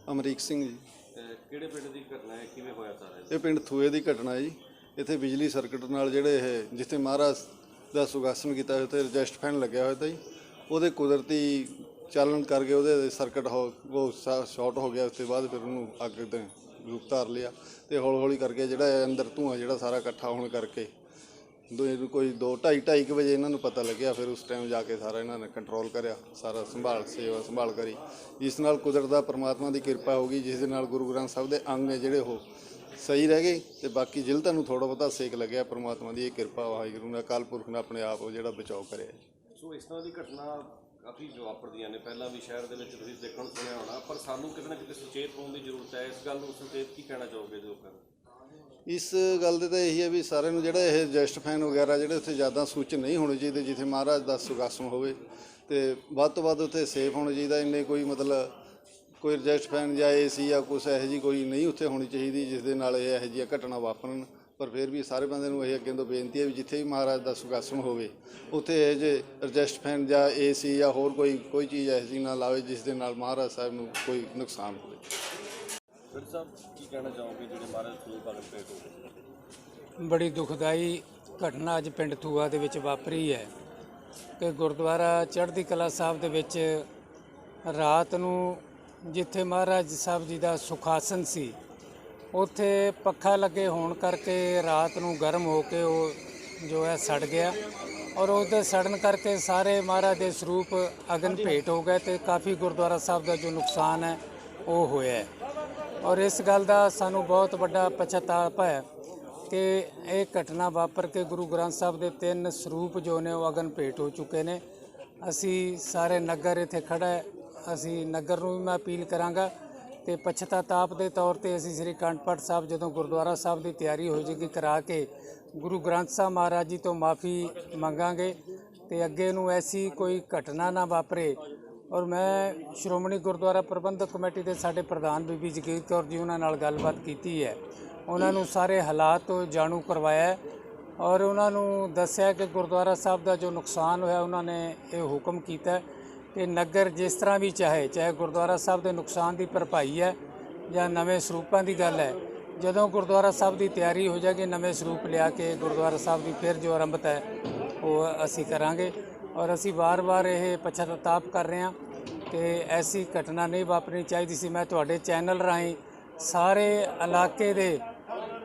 ਅਮਰੀਕ ਸਿੰਘ ਜੀ। ਕਿਹੜੇ ਪਿੰਡ ਦੀ ਘਟਨਾ ਹੈ, ਕਿਵੇਂ ਹੋਇਆ ਸਾਰਾ? ਇਹ ਪਿੰਡ ਥੂਏ ਦੀ ਘਟਨਾ ਹੈ ਜੀ। ਇੱਥੇ ਬਿਜਲੀ ਸਰਕਟ ਨਾਲ ਜਿਹੜੇ ਇਹ ਜਿੱਥੇ ਮਹਾਰਾਜ ਦਾ ਸੁਖਾਸਨ ਕੀਤਾ ਹੋਇਆ ਉੱਥੇ ਰਜਿਸਟ ਫੈਨ ਲੱਗਿਆ ਹੋਇਆ ਤਾ ਜੀ। ਉਹਦੇ ਕੁਦਰਤੀ ਚਾਲਣ ਕਰਕੇ ਉਹਦੇ ਸਰਕਟ ਉਹ ਸ਼ਾਰਟ ਹੋ ਗਿਆ। ਉਸ ਤੋਂ ਬਾਅਦ ਫਿਰ ਉਹਨੂੰ ਅੱਗ ਦੇ ਰੂਪ ਧਾਰ ਲਿਆ ਅਤੇ ਹੌਲੀ ਹੌਲੀ ਕਰਕੇ ਜਿਹੜਾ ਅੰਦਰ ਧੂੰਆਂ ਜਿਹੜਾ ਸਾਰਾ ਇਕੱਠਾ ਹੋਣ ਕਰਕੇ ਕੋਈ 2-2:30 ਵਜੇ ਇਹਨਾਂ ਨੂੰ ਪਤਾ ਲੱਗਿਆ। ਫਿਰ ਉਸ ਟਾਈਮ ਜਾ ਕੇ ਸਾਰਾ ਇਹਨਾਂ ਨੇ ਕੰਟਰੋਲ ਕਰਿਆ, ਸਾਰਾ ਸੇਵਾ ਸੰਭਾਲ ਕਰੀ, ਜਿਸ ਨਾਲ ਕੁਦਰਤ ਦਾ ਪਰਮਾਤਮਾ ਦੀ ਕਿਰਪਾ ਹੋ ਗਈ, ਜਿਸ ਦੇ ਨਾਲ ਗੁਰੂ ਗ੍ਰੰਥ ਸਾਹਿਬ ਦੇ ਅੰਗ ਨੇ ਜਿਹੜੇ ਉਹ ਸਹੀ ਰਹਿ ਗਏ ਅਤੇ ਬਾਕੀ ਜਿਲਤਾਂ ਨੂੰ ਥੋੜ੍ਹਾ ਬਹੁਤਾ ਸੇਕ ਲੱਗਿਆ। ਪਰਮਾਤਮਾ ਦੀ ਇਹ ਕਿਰਪਾ, ਵਾਹਿਗੁਰੂ ਨੇ, ਅਕਾਲ ਪੁਰਖ ਨੇ ਆਪਣੇ ਆਪ ਜਿਹੜਾ ਬਚਾਓ ਕਰਿਆ। ਸੋ ਇਸ ਤਰ੍ਹਾਂ ਦੀ ਘਟਨਾ ਕਾਫੀ ਵਾਪਰਦੀਆਂ ਨੇ ਪਹਿਲਾਂ ਵੀ ਸ਼ਹਿਰ ਦੇ ਵਿੱਚ, ਤੁਸੀਂ ਦੇਖਣ ਸੁਣਿਆ ਹੋਣਾ, ਪਰ ਸਾਨੂੰ ਕਿਤੇ ਨਾ ਕਿਤੇ ਸੁਚੇਤ ਹੋਣ ਦੀ ਜ਼ਰੂਰਤ ਹੈ। ਇਸ ਗੱਲ ਨੂੰ ਸੁਚੇਤ ਕੀ ਕਹਿਣਾ ਚਾਹੋਗੇ ਲੋਕਾਂ ਨੂੰ? ਇਸ ਗੱਲ ਦੇ ਤਾਂ ਇਹੀ ਹੈ ਵੀ ਸਾਰਿਆਂ ਨੂੰ ਜਿਹੜਾ ਇਹ ਰਜਿਸਟ ਫੈਨ ਵਗੈਰਾ ਜਿਹੜੇ ਉੱਥੇ ਜ਼ਿਆਦਾ ਸੂਚਿਤ ਨਹੀਂ ਹੋਣੇ ਚਾਹੀਦੇ, ਜਿੱਥੇ ਮਹਾਰਾਜ ਦਾ ਸੁਖਾਸਨ ਹੋਵੇ, ਅਤੇ ਵੱਧ ਤੋਂ ਵੱਧ ਉੱਥੇ ਸੇਫ ਹੋਣਾ ਚਾਹੀਦਾ। ਇੰਨੇ ਕੋਈ ਮਤਲਬ ਕੋਈ ਰਜਿਸਟ ਫੈਨ ਜਾਂ ਏਸੀ ਜਾਂ ਕੁਛ ਇਹੋ ਜਿਹੀ ਕੋਈ ਨਹੀਂ ਉੱਥੇ ਹੋਣੀ ਚਾਹੀਦੀ ਜਿਸ ਦੇ ਨਾਲ ਇਹੋ ਜਿਹੀਆਂ ਘਟਨਾ ਵਾਪਰਨ। ਪਰ ਫਿਰ ਵੀ ਸਾਰੇ ਬੰਦੇ ਨੂੰ ਇਹ ਅੱਗੇ ਤੋਂ ਬੇਨਤੀ ਹੈ ਵੀ ਜਿੱਥੇ ਵੀ ਮਹਾਰਾਜ ਦਾ ਸੁਖਾਸਨ ਹੋਵੇ ਉੱਥੇ ਇਹ ਜਿਹੇ ਰਜਿਸਟ ਫੈਨ ਜਾਂ ਏਸੀ ਜਾਂ ਹੋਰ ਕੋਈ ਚੀਜ਼ ਇਹੋ ਜਿਹੀ ਨਾ ਲਾਵੇ ਜਿਸ ਦੇ ਨਾਲ ਮਹਾਰਾਜ ਸਾਹਿਬ ਨੂੰ ਕੋਈ ਨੁਕਸਾਨ ਹੋਵੇ। ਫਿਰ ਸਾਹਿਬ ਕੀ ਕਹਿਣਾ ਚਾਹੋਗੇ ਜਿਹੜੇ ਮਹਾਰਾਜ ਥੂਏ ਬਾਰੇ ਭੇਟ ਹੋ ਗਏ? ਬੜੀ ਦੁਖਦਾਈ ਘਟਨਾ ਅੱਜ ਪਿੰਡ ਥੂਆ ਦੇ ਵਿੱਚ ਵਾਪਰੀ ਹੈ ਕਿ ਗੁਰਦੁਆਰਾ ਚੜ੍ਹਦੀ ਕਲਾ ਸਾਹਿਬ ਦੇ ਵਿੱਚ ਰਾਤ ਨੂੰ ਜਿੱਥੇ ਮਹਾਰਾਜ ਸਾਹਿਬ ਜੀ ਦਾ ਸੁਖਾਸਨ ਸੀ ਉੱਥੇ ਪੱਖਾ ਲੱਗੇ ਹੋਣ ਕਰਕੇ ਰਾਤ ਨੂੰ ਗਰਮ ਹੋ ਕੇ ਉਹ ਜੋ ਹੈ ਸੜ ਗਿਆ, ਔਰ ਉਹਦੇ ਸੜਨ ਕਰਕੇ ਸਾਰੇ ਮਹਾਰਾਜ ਦੇ ਸਰੂਪ ਅਗਨ ਭੇਟ ਹੋ ਗਏ ਅਤੇ ਕਾਫੀ ਗੁਰਦੁਆਰਾ ਸਾਹਿਬ ਦਾ ਜੋ ਨੁਕਸਾਨ ਹੈ ਉਹ ਹੋਇਆ। ਔਰ ਇਸ ਗੱਲ ਦਾ ਸਾਨੂੰ ਬਹੁਤ ਵੱਡਾ ਪਛਤਾਪ ਹੈ ਕਿ ਇਹ ਘਟਨਾ ਵਾਪਰ ਕੇ ਗੁਰੂ ਗ੍ਰੰਥ ਸਾਹਿਬ ਦੇ 3 ਸਰੂਪ ਜੋ ਨੇ ਉਹ ਅਗਨ ਭੇਟ ਹੋ ਚੁੱਕੇ ਨੇ। ਅਸੀਂ ਸਾਰੇ ਨਗਰ ਇੱਥੇ ਖੜ੍ਹਾ ਹੈ, ਅਸੀਂ ਨਗਰ ਨੂੰ ਵੀ ਮੈਂ ਅਪੀਲ ਕਰਾਂਗਾ ਅਤੇ ਪਛਤਾਤਾਪ ਦੇ ਤੌਰ 'ਤੇ ਅਸੀਂ ਸ੍ਰੀ ਅਖੰਡ ਪਾਠ ਸਾਹਿਬ ਜਦੋਂ ਗੁਰਦੁਆਰਾ ਸਾਹਿਬ ਦੀ ਤਿਆਰੀ ਹੋ ਜਾਏਗੀ ਕਰਾ ਕੇ ਗੁਰੂ ਗ੍ਰੰਥ ਸਾਹਿਬ ਮਹਾਰਾਜ ਜੀ ਤੋਂ ਮਾफ़ੀ ਮੰਗਾਂਗੇ ਅਤੇ ਅੱਗੇ ਨੂੰ ਐਸੀ ਕੋਈ ਘਟਨਾ ਨਾ ਵਾਪਰੇ। ਔਰ ਮੈਂ ਸ਼੍ਰੋਮਣੀ ਗੁਰਦੁਆਰਾ ਪ੍ਰਬੰਧਕ ਕਮੇਟੀ ਦੇ ਸਾਡੇ ਪ੍ਰਧਾਨ ਬੀਬੀ ਜਗੀਰ ਕੌਰ ਜੀ ਉਹਨਾਂ ਨਾਲ ਗੱਲਬਾਤ ਕੀਤੀ ਹੈ, ਉਹਨਾਂ ਨੂੰ ਸਾਰੇ ਹਾਲਾਤ ਤੋਂ ਜਾਣੂ ਕਰਵਾਇਆ ਔਰ ਉਹਨਾਂ ਨੂੰ ਦੱਸਿਆ ਕਿ ਗੁਰਦੁਆਰਾ ਸਾਹਿਬ ਦਾ ਜੋ ਨੁਕਸਾਨ ਹੋਇਆ ਉਹਨਾਂ ਨੇ ਇਹ ਹੁਕਮ ਕੀਤਾ ਕਿ ਨਗਰ ਜਿਸ ਤਰ੍ਹਾਂ ਵੀ ਚਾਹੇ ਗੁਰਦੁਆਰਾ ਸਾਹਿਬ ਦੇ ਨੁਕਸਾਨ ਦੀ ਭਰਪਾਈ ਹੈ ਜਾਂ ਨਵੇਂ ਸਰੂਪਾਂ ਦੀ ਗੱਲ ਹੈ, ਜਦੋਂ ਗੁਰਦੁਆਰਾ ਸਾਹਿਬ ਦੀ ਤਿਆਰੀ ਹੋ ਜਾਏਗੀ ਨਵੇਂ ਸਰੂਪ ਲਿਆ ਕੇ ਗੁਰਦੁਆਰਾ ਸਾਹਿਬ ਦੀ ਫਿਰ ਜੋ ਆਰੰਭਤ ਹੈ ਉਹ ਅਸੀਂ ਕਰਾਂਗੇ। ਔਰ ਅਸੀਂ ਵਾਰ-ਵਾਰ ਇਹ ਪਛਤਾਤਾਪ ਕਰ ਰਹੇ ਹਾਂ ਕਿ ਐਸੀ ਘਟਨਾ ਨਹੀਂ ਵਾਪਰਨੀ ਚਾਹੀਦੀ ਸੀ। ਮੈਂ ਤੁਹਾਡੇ ਚੈਨਲ ਰਾਹੀਂ ਸਾਰੇ ਇਲਾਕੇ ਦੇ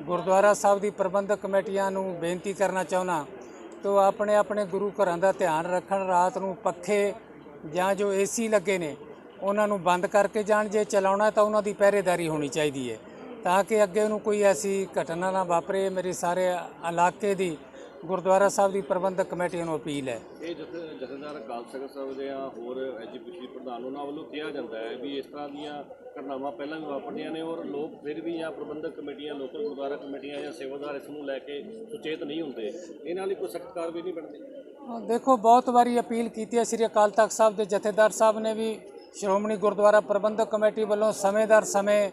ਗੁਰਦੁਆਰਾ ਸਾਹਿਬ ਦੀ ਪ੍ਰਬੰਧਕ ਕਮੇਟੀਆਂ ਨੂੰ ਬੇਨਤੀ ਕਰਨਾ ਚਾਹੁੰਦਾ ਕਿ ਆਪਣੇ ਆਪਣੇ ਗੁਰੂ ਘਰਾਂ ਦਾ ਧਿਆਨ ਰੱਖਣ। ਰਾਤ ਨੂੰ ਪੱਖੇ ਜਾਂ ਜੋ ਏਸੀ ਲੱਗੇ ਨੇ ਉਹਨਾਂ ਨੂੰ ਬੰਦ ਕਰਕੇ ਜਾਣ, ਜੇ ਚਲਾਉਣਾ ਤਾਂ ਉਹਨਾਂ ਦੀ ਪਹਿਰੇਦਾਰੀ ਹੋਣੀ ਚਾਹੀਦੀ ਹੈ ਤਾਂ ਕਿ ਅੱਗੇ ਨੂੰ ਕੋਈ ਐਸੀ ਘਟਨਾ ਨਾ ਵਾਪਰੇ। ਮੇਰੀ ਸਾਰੇ ਇਲਾਕੇ ਦੀ ਗੁਰਦੁਆਰਾ ਸਾਹਿਬ ਦੀ ਪ੍ਰਬੰਧਕ ਕਮੇਟੀ ਨੂੰ ਅਪੀਲ ਹੈ। ਇਹ ਜਥੇਦਾਰ ਅਕਾਲ ਤਖ਼ਤ ਸਾਹਿਬ ਦੇ ਜਾਂ ਹੋਰ ਐਜੂਕੇਸ਼ਨ ਪ੍ਰਧਾਨ ਉਹਨਾਂ ਵੱਲੋਂ ਕਿਹਾ ਜਾਂਦਾ ਹੈ ਵੀ ਇਸ ਤਰ੍ਹਾਂ ਦੀਆਂ ਘਟਨਾਵਾਂ ਪਹਿਲਾਂ ਵੀ ਵਾਪਰਦੀਆਂ ਨੇ ਔਰ ਲੋਕ ਫਿਰ ਵੀ ਜਾਂ ਪ੍ਰਬੰਧਕ ਕਮੇਟੀਆਂ, ਲੋਕਲ ਗੁਰਦੁਆਰਾ ਕਮੇਟੀਆਂ ਜਾਂ ਸੇਵਾਦਾਰ ਇਸ ਨੂੰ ਲੈ ਕੇ ਸੁਚੇਤ ਨਹੀਂ ਹੁੰਦੇ, ਇਹਨਾਂ ਲਈ ਕੋਈ ਸਖਤ ਕਾਰਵਾਈ ਨਹੀਂ ਬਣਦੀ? ਦੇਖੋ, ਬਹੁਤ ਵਾਰੀ ਅਪੀਲ ਕੀਤੀ ਹੈ। ਸ੍ਰੀ ਅਕਾਲ ਤਖ਼ਤ ਸਾਹਿਬ ਦੇ ਜਥੇਦਾਰ ਸਾਹਿਬ ਨੇ ਵੀ ਸ਼੍ਰੋਮਣੀ ਗੁਰਦੁਆਰਾ ਪ੍ਰਬੰਧਕ ਕਮੇਟੀ ਵੱਲੋਂ ਸਮੇਂ-ਦਰ ਸਮੇਂ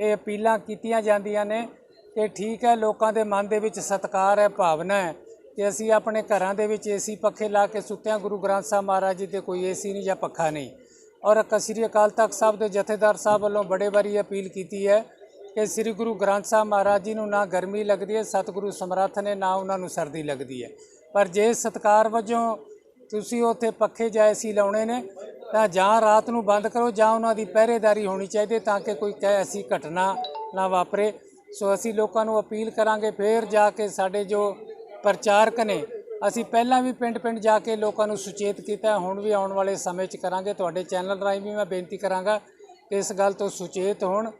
ਇਹ ਅਪੀਲਾਂ ਕੀਤੀਆਂ ਜਾਂਦੀਆਂ ਨੇ ਕਿ ਠੀਕ ਹੈ, ਲੋਕਾਂ ਦੇ ਮਨ ਦੇ ਵਿੱਚ ਸਤਿਕਾਰ ਹੈ, ਭਾਵਨਾ ਹੈ ਕਿ ਅਸੀਂ ਆਪਣੇ ਘਰਾਂ ਦੇ ਵਿੱਚ ਏਸੀ ਪੱਖੇ ਲਾ ਕੇ ਸੁੱਤਿਆਂ ਗੁਰੂ ਗ੍ਰੰਥ ਸਾਹਿਬ ਮਹਾਰਾਜ ਜੀ 'ਤੇ ਕੋਈ ਏਸੀ ਨਹੀਂ ਜਾਂ ਪੱਖਾ ਨਹੀਂ। ਔਰ ਸ੍ਰੀ ਅਕਾਲ ਤਖ਼ਤ ਸਾਹਿਬ ਦੇ ਜਥੇਦਾਰ ਸਾਹਿਬ ਵੱਲੋਂ ਬੜੇ ਵਾਰੀ ਅਪੀਲ ਕੀਤੀ ਹੈ ਕਿ ਸ੍ਰੀ ਗੁਰੂ ਗ੍ਰੰਥ ਸਾਹਿਬ ਮਹਾਰਾਜ ਜੀ ਨੂੰ ਨਾ ਗਰਮੀ ਲੱਗਦੀ ਹੈ, ਸਤਿਗੁਰੂ ਸਮਰੱਥ ਨੇ, ਨਾ ਉਹਨਾਂ ਨੂੰ ਸਰਦੀ ਲੱਗਦੀ ਹੈ। ਪਰ ਜੇ ਸਤਿਕਾਰ ਵਜੋਂ ਤੁਸੀਂ ਉੱਥੇ ਪੱਖੇ ਜਾਂ ਏਸੀ ਲਾਉਣੇ ਨੇ ਤਾਂ ਜਾਂ ਰਾਤ ਨੂੰ ਬੰਦ ਕਰੋ ਜਾਂ ਉਹਨਾਂ ਦੀ ਪਹਿਰੇਦਾਰੀ ਹੋਣੀ ਚਾਹੀਦੀ ਤਾਂ ਕਿ ਕੋਈ ਐਸੀ ਘਟਨਾ ਨਾ ਵਾਪਰੇ। ਸੋ ਅਸੀਂ ਲੋਕਾਂ ਨੂੰ ਅਪੀਲ ਕਰਾਂਗੇ, ਫਿਰ ਜਾ ਕੇ ਸਾਡੇ ਜੋ ਪ੍ਰਚਾਰਕ ਨੇ, ਅਸੀਂ ਪਹਿਲਾਂ ਵੀ ਪਿੰਡ ਜਾ ਕੇ ਲੋਕਾਂ ਨੂੰ ਸੁਚੇਤ ਕੀਤਾ, ਹੁਣ ਵੀ ਆਉਣ ਵਾਲੇ ਸਮੇਂ 'ਚ ਕਰਾਂਗੇ। ਤੁਹਾਡੇ ਚੈਨਲ ਰਾਹੀਂ ਵੀ ਮੈਂ ਬੇਨਤੀ ਕਰਾਂਗਾ ਕਿ ਇਸ ਗੱਲ ਤੋਂ ਸੁਚੇਤ ਹੋਣ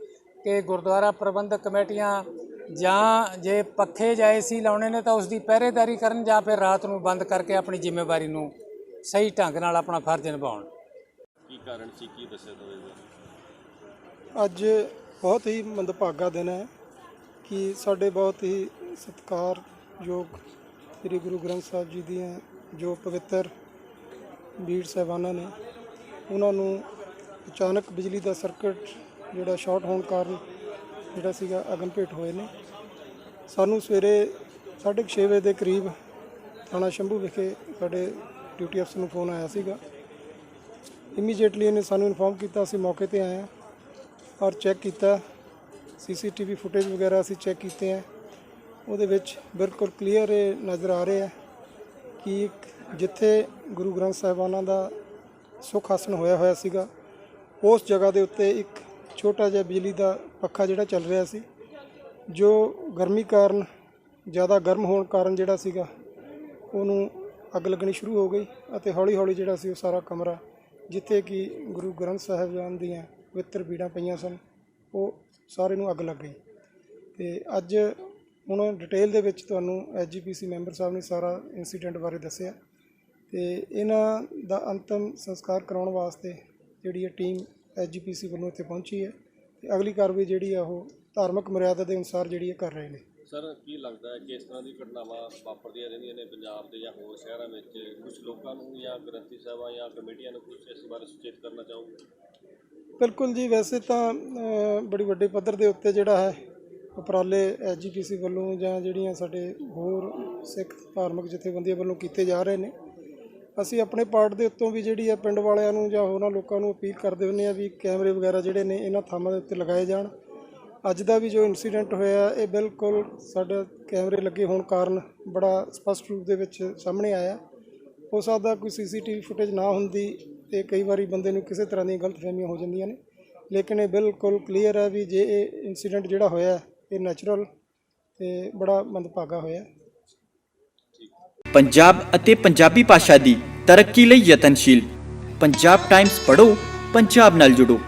ਕਿ ਗੁਰਦੁਆਰਾ ਪ੍ਰਬੰਧਕ ਕਮੇਟੀਆਂ ਜਾਂ ਜੇ ਪੱਖੇ ਜਾਂ ਏਸੀ ਲਾਉਣੇ ਨੇ ਤਾਂ ਉਸ ਦੀ ਪਹਿਰੇਦਾਰੀ ਕਰਨ ਜਾਂ ਫਿਰ ਰਾਤ ਨੂੰ ਬੰਦ ਕਰਕੇ ਆਪਣੀ ਜ਼ਿੰਮੇਵਾਰੀ ਨੂੰ ਸਹੀ ਢੰਗ ਨਾਲ ਆਪਣਾ ਫਰਜ਼ ਨਿਭਾਉਣ। ਕੀ ਕਾਰਨ ਸੀ, ਕੀ ਦੱਸਿਆ ਤੁਹਾਨੂੰ? ਅੱਜ ਬਹੁਤ ਹੀ ਮੰਦਭਾਗਾ ਦਿਨ ਹੈ ਕਿ ਸਾਡੇ ਬਹੁਤ ਹੀ ਸਤਿਕਾਰਯੋਗ ਸ੍ਰੀ ਗੁਰੂ ਗ੍ਰੰਥ ਸਾਹਿਬ ਜੀ ਦੀਆਂ ਜੋ ਪਵਿੱਤਰ ਬੀੜ ਸਾਹਿਬਾਨਾਂ ਨੇ, ਉਹਨਾਂ ਨੂੰ ਅਚਾਨਕ ਬਿਜਲੀ ਦਾ ਸਰਕਟ ਜਿਹੜਾ ਸ਼ਾਰਟ ਹੋਣ ਕਾਰਨ ਜਿਹੜਾ ਸੀਗਾ ਅਗਨ ਭੇਟ ਹੋਏ ਨੇ। ਸਾਨੂੰ ਸਵੇਰੇ 6:30 ਵਜੇ ਦੇ ਕਰੀਬ ਥਾਣਾ ਸ਼ੰਭੂ ਵਿਖੇ ਸਾਡੇ ਡਿਊਟੀ ਅਫਸਰ ਨੂੰ ਫੋਨ ਆਇਆ ਸੀਗਾ। ਇਮੀਡੀਏਟਲੀ ਇਹਨੇ ਸਾਨੂੰ ਇਨਫੋਰਮ ਕੀਤਾ, ਅਸੀਂ ਮੌਕੇ 'ਤੇ ਆਏ ਹਾਂ। ਔਰ ਚੈੱਕ ਕੀਤਾ, ਸੀਸੀਟੀਵੀ ਫੁਟੇਜ ਵਗੈਰਾ ਅਸੀਂ ਚੈੱਕ ਕੀਤੇ ਹੈ। ਉਹਦੇ ਵਿੱਚ ਬਿਲਕੁਲ ਕਲੀਅਰ ਇਹ ਨਜ਼ਰ ਆ ਰਿਹਾ ਹੈ ਕਿ ਜਿੱਥੇ ਗੁਰੂ ਗ੍ਰੰਥ ਸਾਹਿਬਾਨਾਂ ਦਾ ਸੁੱਖ ਆਸਣ ਹੋਇਆ ਸੀਗਾ, ਉਸ ਜਗ੍ਹਾ ਦੇ ਉੱਤੇ ਇੱਕ ਛੋਟਾ ਜਿਹਾ ਬਿਜਲੀ ਦਾ ਪੱਖਾ ਜਿਹੜਾ ਚੱਲ ਰਿਹਾ ਸੀ, ਜੋ ਗਰਮੀ ਕਾਰਨ, ਜ਼ਿਆਦਾ ਗਰਮ ਹੋਣ ਕਾਰਨ ਜਿਹੜਾ ਸੀਗਾ ਉਹਨੂੰ ਅੱਗ ਲੱਗਣੀ ਸ਼ੁਰੂ ਹੋ ਗਈ ਅਤੇ ਹੌਲੀ ਹੌਲੀ ਜਿਹੜਾ ਸੀ ਉਹ ਸਾਰਾ ਕਮਰਾ ਜਿੱਥੇ ਕਿ ਗੁਰੂ ਗ੍ਰੰਥ ਸਾਹਿਬਾਨ ਦੀਆਂ ਪਵਿੱਤਰ ਬੀੜਾਂ ਪਈਆਂ ਸਨ, ਉਹ ਸਾਰੇ ਨੂੰ ਅੱਗ ਲੱਗ ਗਈ। ਅਤੇ ਅੱਜ ਹੁਣ ਡਿਟੇਲ ਦੇ ਵਿੱਚ ਤੁਹਾਨੂੰ SGPC ਮੈਂਬਰ ਸਾਹਿਬ ਨੇ ਸਾਰਾ ਇੰਸੀਡੈਂਟ ਬਾਰੇ ਦੱਸਿਆ ਅਤੇ ਇਹਨਾਂ ਦਾ ਅੰਤਮ ਸੰਸਕਾਰ ਕਰਾਉਣ ਵਾਸਤੇ ਜਿਹੜੀ ਟੀਮ SGPC ਵੱਲੋਂ ਇੱਥੇ ਪਹੁੰਚੀ ਹੈ ਅਤੇ ਅਗਲੀ ਕਾਰਵਾਈ ਜਿਹੜੀ ਆ ਉਹ ਧਾਰਮਿਕ ਮਰਿਆਦਾ ਦੇ ਅਨੁਸਾਰ ਜਿਹੜੀ ਹੈ ਕਰ ਰਹੇ ਨੇ। ਸਰ, ਕੀ ਲੱਗਦਾ ਹੈ ਕਿ ਇਸ ਤਰ੍ਹਾਂ ਦੀ ਘਟਨਾਵਾਂ ਵਾਪਰਦੀਆਂ ਰਹਿੰਦੀਆਂ ਨੇ ਪੰਜਾਬ ਦੇ ਜਾਂ ਹੋਰ ਸ਼ਹਿਰਾਂ ਵਿੱਚ? ਕੁਝ ਲੋਕਾਂ ਨੂੰ ਜਾਂ ਗ੍ਰੰਥੀ ਸਾਹਿਬਾਂ ਜਾਂ ਕਮੇਟੀਆਂ ਨੂੰ ਕੁਝ ਇਸ ਬਾਰੇ ਸੁਚੇਤ ਕਰਨਾ ਚਾਹੋਗੇ? ਬਿਲਕੁਲ ਜੀ, ਵੈਸੇ ਤਾਂ ਬੜੀ ਵੱਡੇ ਪੱਧਰ ਦੇ ਉੱਤੇ ਜਿਹੜਾ ਹੈ ਉਪਰਾਲੇ SGPC ਵੱਲੋਂ ਜਾਂ ਜਿਹੜੀਆਂ ਸਾਡੇ ਹੋਰ ਸਿੱਖ ਧਾਰਮਿਕ ਜਥੇਬੰਦੀਆਂ ਵੱਲੋਂ ਕੀਤੇ ਜਾ ਰਹੇ ਨੇ। ਅਸੀਂ ਆਪਣੇ ਪਾਰਟ ਦੇ ਉੱਤੋਂ ਵੀ ਜਿਹੜੀ ਹੈ ਪਿੰਡ ਵਾਲਿਆਂ ਨੂੰ ਜਾਂ ਹੋਰਾਂ ਲੋਕਾਂ ਨੂੰ ਅਪੀਲ ਕਰਦੇ ਹੁੰਦੇ ਹਾਂ ਵੀ ਕੈਮਰੇ ਵਗੈਰਾ ਜਿਹੜੇ ਨੇ ਇਹਨਾਂ ਥਾਵਾਂ ਦੇ ਉੱਤੇ ਲਗਾਏ ਜਾਣ। ਅੱਜ ਦਾ ਵੀ ਜੋ ਇੰਸੀਡੈਂਟ ਹੋਇਆ ਇਹ ਬਿਲਕੁਲ ਸਾਡੇ ਕੈਮਰੇ ਲੱਗੇ ਹੋਣ ਕਾਰਨ ਬੜਾ ਸਪਸ਼ਟ ਰੂਪ ਦੇ ਵਿੱਚ ਸਾਹਮਣੇ ਆਇਆ। ਹੋ ਸਕਦਾ ਕੋਈ CCTV ਫੁਟੇਜ ਨਾ ਹੁੰਦੀ ਤੇ ਕਈ ਵਾਰੀ ਬੰਦੇ ਨੂੰ ਕਿਸੇ ਤਰ੍ਹਾਂ ਦੀਆਂ ਗਲਤਫਹਿਮੀਆਂ ਹੋ ਜਾਂਦੀਆਂ ਨੇ, ਲੇਕਿਨ ਇਹ ਬਿਲਕੁਲ ਕਲੀਅਰ ਹੈ ਵੀ ਜੇ ਇਹ ਇੰਸੀਡੈਂਟ ਜਿਹੜਾ ਹੋਇਆ ਇਹ ਨੈਚੁਰਲ ਤੇ ਬੜਾ ਮੰਦਭਾਗਾ ਹੋਇਆ। ਪੰਜਾਬ ਅਤੇ ਪੰਜਾਬੀ ਭਾਸ਼ਾ ਦੀ ਤਰੱਕੀ ਲਈ ਯਤਨਸ਼ੀਲ ਪੰਜਾਬ ਟਾਈਮਜ਼ ਪੜ੍ਹੋ, ਪੰਜਾਬ ਨਾਲ ਜੁੜੋ।